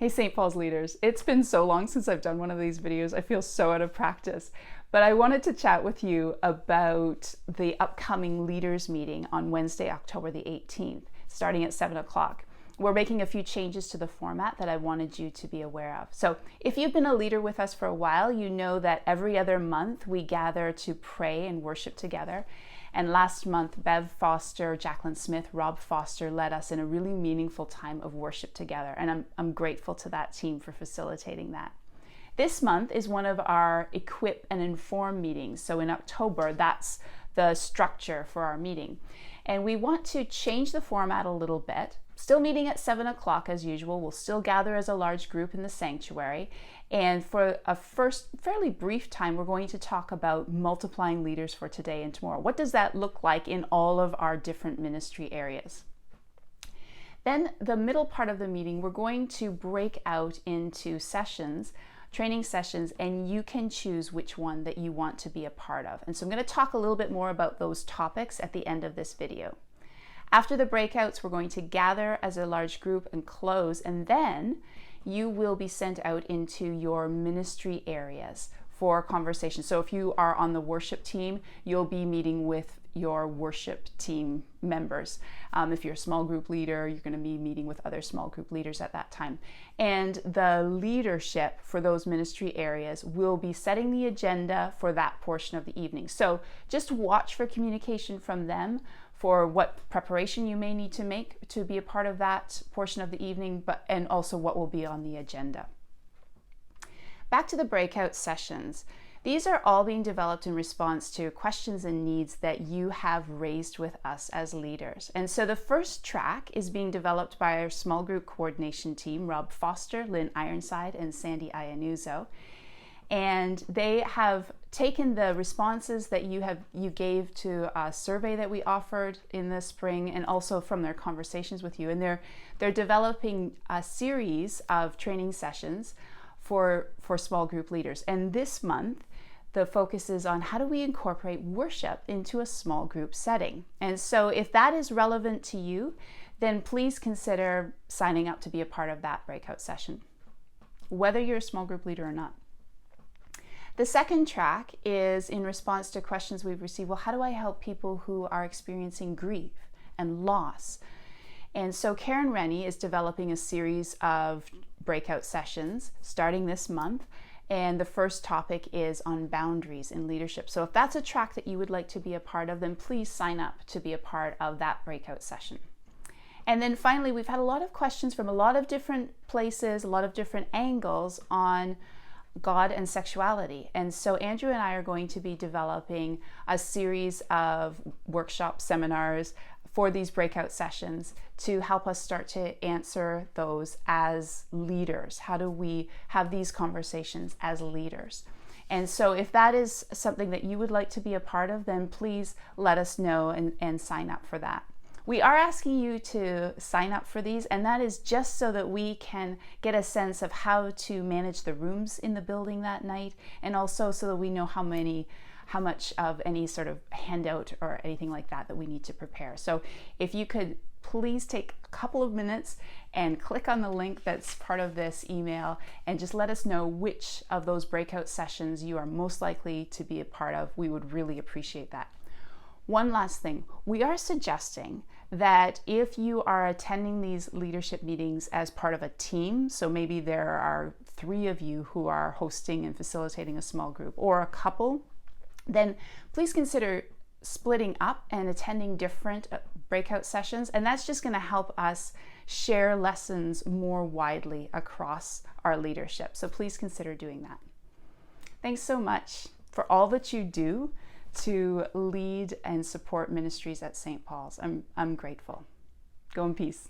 Hey St. Paul's leaders, it's been so long since I've done one of these videos. I feel so out of practice, but I wanted to chat with you about the upcoming leaders meeting on Wednesday, October the 18th, starting at 7 o'clock. We're making a few changes to the format that I wanted you to be aware of. So if you've been a leader with us for a while, you know that every other month we gather to pray and worship together. And last month, Bev Foster, Jacqueline Smith, Rob Foster led us in a really meaningful time of worship together. And I'm grateful to that team for facilitating that. This month is one of our Equip and Inform meetings. So in October, that's the structure for our meeting. And we want to change the format a little bit. Still meeting at 7 o'clock as usual. We'll still gather as a large group in the sanctuary. And for a first fairly brief time, we're going to talk about multiplying leaders for today and tomorrow. What does that look like in all of our different ministry areas? Then the middle part of the meeting, we're going to break out into sessions, training sessions, and you can choose which one that you want to be a part of. And so I'm going to talk a little bit more about those topics at the end of this video. After the breakouts, we're going to gather as a large group and close, and then you will be sent out into your ministry areas for conversation. So if you are on the worship team, you'll be meeting with your worship team members. If you're a small group leader, you're going to be meeting with other small group leaders at that time. And the leadership for those ministry areas will be setting the agenda for that portion of the evening. So just watch for communication from them for what preparation you may need to make to be a part of that portion of the evening, and also what will be on the agenda. Back to the breakout sessions. These are all being developed in response to questions and needs that you have raised with us as leaders. And so the first track is being developed by our small group coordination team, Rob Foster, Lynn Ironside, and Sandy Iannuzzo. And they have taken the responses that you gave to a survey that we offered in the spring, and also from their conversations with you. And they're developing a series of training sessions for small group leaders. And this month, the focus is on how do we incorporate worship into a small group setting. And so if that is relevant to you, then please consider signing up to be a part of that breakout session, whether you're a small group leader or not. The second track is in response to questions we've received. Well, how do I help people who are experiencing grief and loss? And so Karen Rennie is developing a series of breakout sessions starting this month. And the first topic is on boundaries in leadership. So if that's a track that you would like to be a part of, then please sign up to be a part of that breakout session. And then finally, we've had a lot of questions from a lot of different places, a lot of different angles on God and sexuality. And so Andrew and I are going to be developing a series of workshop seminars for these breakout sessions to help us start to answer those as leaders. How do we have these conversations as leaders? And so if that is something that you would like to be a part of, then please let us know and sign up for that. We are asking you to sign up for these, and that is just so that we can get a sense of how to manage the rooms in the building that night, and also so that we know how much of any sort of handout or anything like that we need to prepare. So if you could please take a couple of minutes and click on the link that's part of this email and just let us know which of those breakout sessions you are most likely to be a part of. We would really appreciate that. One last thing, we are suggesting that if you are attending these leadership meetings as part of a team, so maybe there are 3 of you who are hosting and facilitating a small group, or a couple, then please consider splitting up and attending different breakout sessions. And that's just going to help us share lessons more widely across our leadership. So please consider doing that. Thanks so much for all that you do to lead and support ministries at St. Paul's. I'm grateful. Go in peace.